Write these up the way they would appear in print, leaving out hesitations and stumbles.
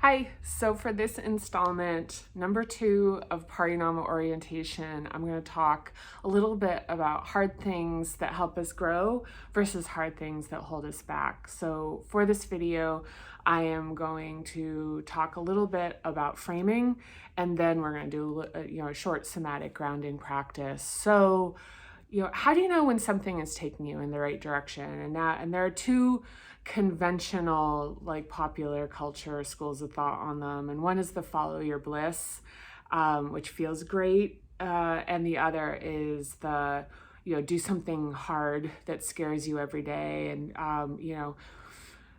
Hi, so for this installment, number 2 of Parinama orientation, I'm going to talk a little bit about hard things that help us grow versus hard things that hold us back. So for this video, I am going to talk a little bit about framing, and then we're going to do a short somatic grounding practice. So, how do you know when something is taking you in the right direction? And there are two conventional, like popular culture schools of thought on them. And one is the follow your bliss, which feels great. And the other is the, do something hard that scares you every day.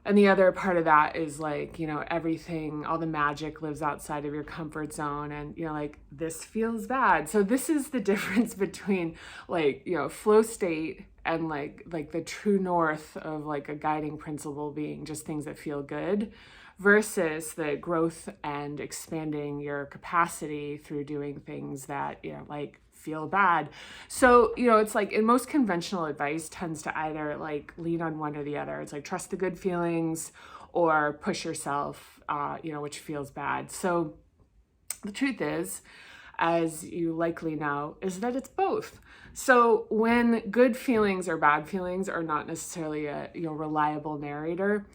And the other part of that is like, everything, all the magic lives outside of your comfort zone. And, like this feels bad. So this is the difference between like, flow state and like the true north of like a guiding principle being just things that feel good versus the growth and expanding your capacity through doing things that, like feel bad. So, it's like in most conventional advice tends to either like lean on one or the other. It's like trust the good feelings or push yourself, which feels bad. So the truth is, as you likely know, is that it's both. So when good feelings or bad feelings are not necessarily a reliable narrator,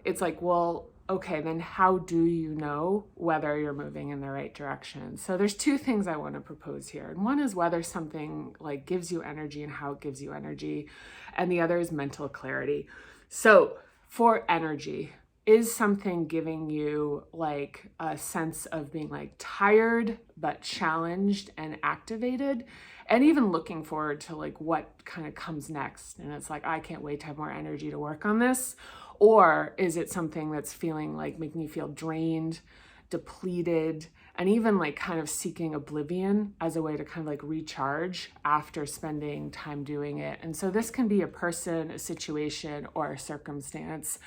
it's like, well, okay, then how do you know whether you're moving in the right direction? So there's two things I want to propose here. And one is whether something like gives you energy and how it gives you energy. And the other is mental clarity. So for energy, is something giving you like a sense of being like tired but challenged and activated and even looking forward to like what kind of comes next, and it's like I can't wait to have more energy to work on this? Or is it something that's feeling like making you feel drained, depleted, and even like kind of seeking oblivion as a way to kind of like recharge after spending time doing it? And so this can be a person, a situation, or a circumstance.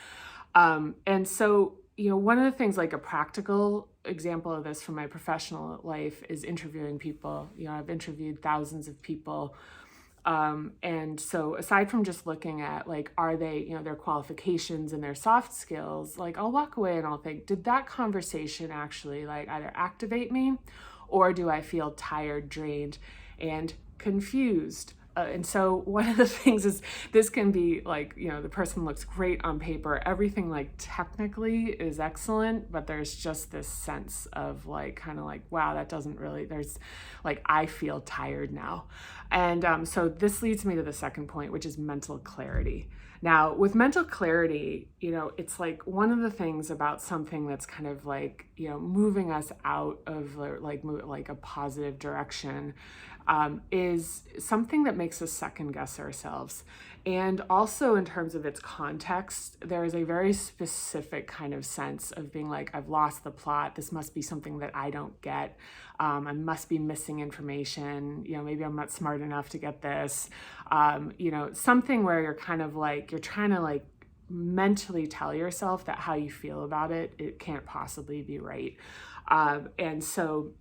And so, one of the things, like a practical example of this from my professional life is interviewing people. I've interviewed thousands of people. And so aside from just looking at like, are they, their qualifications and their soft skills, like I'll walk away and I'll think, did that conversation actually like either activate me or do I feel tired, drained, and confused? And so one of the things is this can be like, the person looks great on paper. Everything like technically is excellent, but there's just this sense of like, kind of like, wow, that doesn't really, there's like, I feel tired now. And so this leads me to the second point, which is mental clarity. Now, with mental clarity, it's like one of the things about something that's kind of like, moving us out of like a positive direction is something that makes us second guess ourselves. And also in terms of its context, there is a very specific kind of sense of being like, I've lost the plot. This must be something that I don't get. I must be missing information. Maybe I'm not smart enough to get this. Something where you're kind of like, you're trying to like mentally tell yourself that how you feel about it, it can't possibly be right. And so,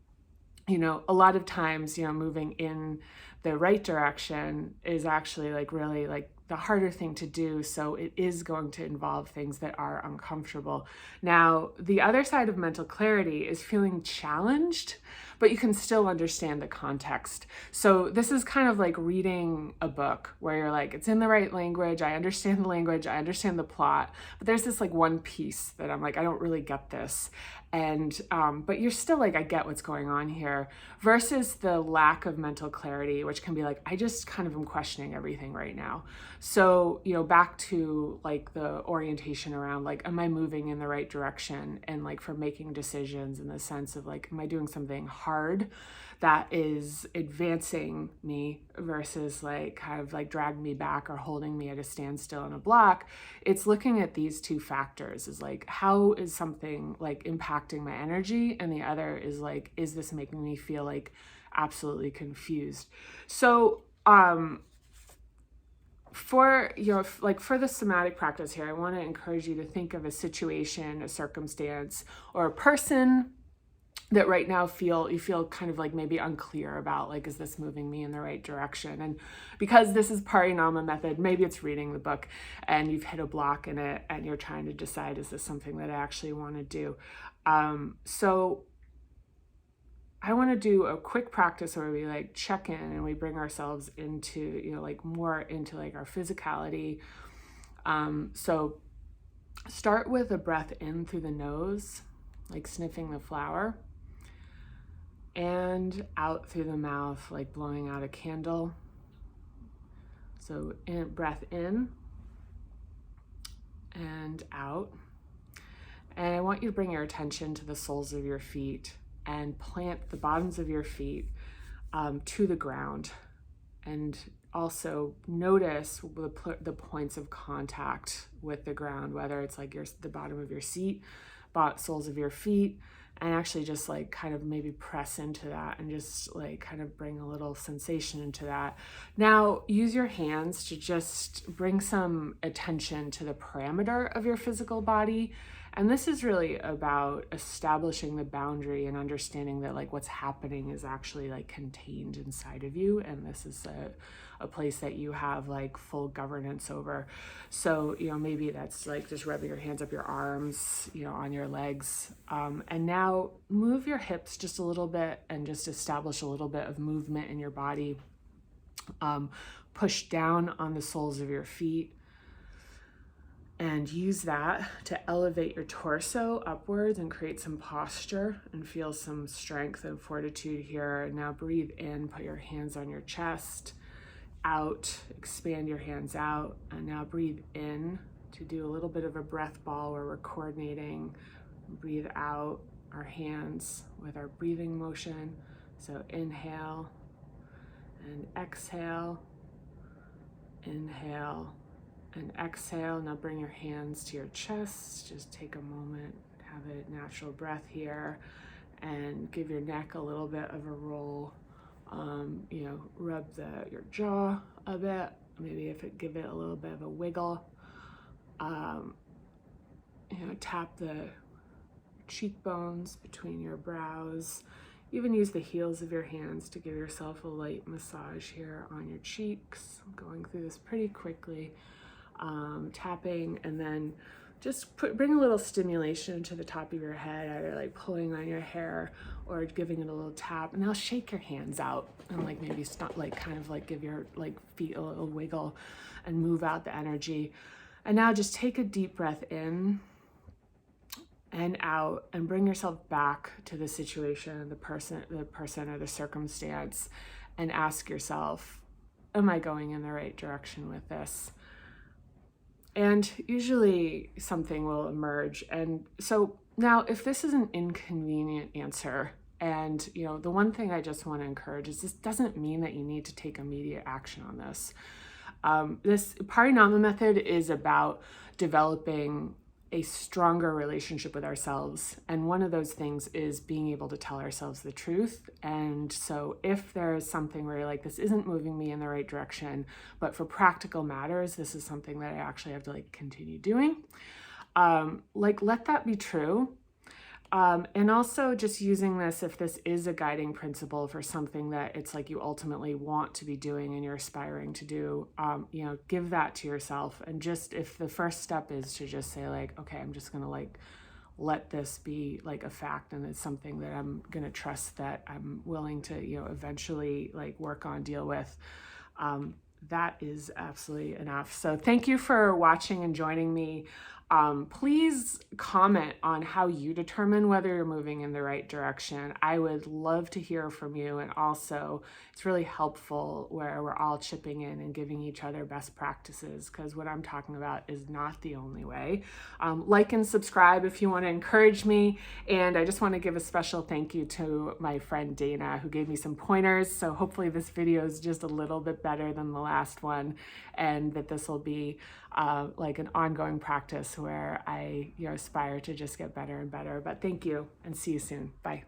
a lot of times, moving in the right direction is actually like really like the harder thing to do. So it is going to involve things that are uncomfortable. Now, the other side of mental clarity is feeling challenged, but you can still understand the context. So this is kind of like reading a book where you're like, it's in the right language. I understand the language. I understand the plot, but there's this like one piece that I'm like, I don't really get this. And, but you're still like, I get what's going on here, versus the lack of mental clarity, which can be like, I just kind of am questioning everything right now. So, back to like the orientation around like, am I moving in the right direction? And like for making decisions in the sense of like, am I doing something hard that is advancing me versus like kind of like dragging me back or holding me at a standstill and a block? It's looking at these two factors, is like, how is something like impacting my energy? And the other is like, is this making me feel like absolutely confused? So, for for the somatic practice here, I want to encourage you to think of a situation, a circumstance, or a person, that right now you feel kind of like maybe unclear about, like, is this moving me in the right direction? And because this is Parinama method, maybe it's reading the book and you've hit a block in it and you're trying to decide, is this something that I actually want to do? So I want to do a quick practice where we like check in and we bring ourselves into, you know, like more into like our physicality. So start with a breath in through the nose, like sniffing the flower, and out through the mouth, like blowing out a candle. So breath in and out. And I want you to bring your attention to the soles of your feet and plant the bottoms of your feet to the ground. And also notice the points of contact with the ground, whether it's like the bottom of your seat, soles of your feet, and actually just like kind of maybe press into that and just like kind of bring a little sensation into that. Now use your hands to just bring some attention to the parameter of your physical body. And this is really about establishing the boundary and understanding that like what's happening is actually like contained inside of you. And this is a place that you have like full governance over. So, you know, maybe that's like just rubbing your hands up your arms, you know, on your legs. And now move your hips just a little bit and just establish a little bit of movement in your body. Push down on the soles of your feet. And use that to elevate your torso upwards and create some posture and feel some strength and fortitude here. And now breathe in, put your hands on your chest, out, expand your hands out. And now breathe in to do a little bit of a breath ball where we're coordinating. Breathe out our hands with our breathing motion. So inhale and exhale, inhale and exhale. Now bring your hands to your chest. Just take a moment, have a natural breath here, and give your neck a little bit of a roll. You know, rub your jaw a bit. Maybe give it a little bit of a wiggle. You know, tap the cheekbones between your brows. Even use the heels of your hands to give yourself a light massage here on your cheeks. I'm going through this pretty quickly. Tapping, and then just bring a little stimulation to the top of your head, either like pulling on your hair or giving it a little tap. And now shake your hands out and like maybe stop, like kind of like give your like feet a little wiggle and move out the energy. And now just take a deep breath in and out and bring yourself back to the situation, the person or the circumstance, and ask yourself, am I going in the right direction with this? And usually something will emerge. And so now if this is an inconvenient answer, and you know, the one thing I just want to encourage is this doesn't mean that you need to take immediate action on this. This Parinama method is about developing a stronger relationship with ourselves. And one of those things is being able to tell ourselves the truth. And so if there's something where you're like, this isn't moving me in the right direction, but for practical matters, this is something that I actually have to like continue doing, like let that be true. And also just using this, if this is a guiding principle for something that it's like you ultimately want to be doing and you're aspiring to do, you know, give that to yourself. And just if the first step is to just say like, okay, I'm just going to like, let this be like a fact. And it's something that I'm going to trust that I'm willing to, you know, eventually like work on, deal with. That is absolutely enough. So thank you for watching and joining me. Please comment on how you determine whether you're moving in the right direction. I would love to hear from you. And also it's really helpful where we're all chipping in and giving each other best practices, because what I'm talking about is not the only way. Like and subscribe if you want to encourage me. And I just want to give a special thank you to my friend Dana, who gave me some pointers. So hopefully this video is just a little bit better than the last one, and that this will be like an ongoing practice where I, you know, aspire to just get better and better. But thank you, and see you soon. Bye.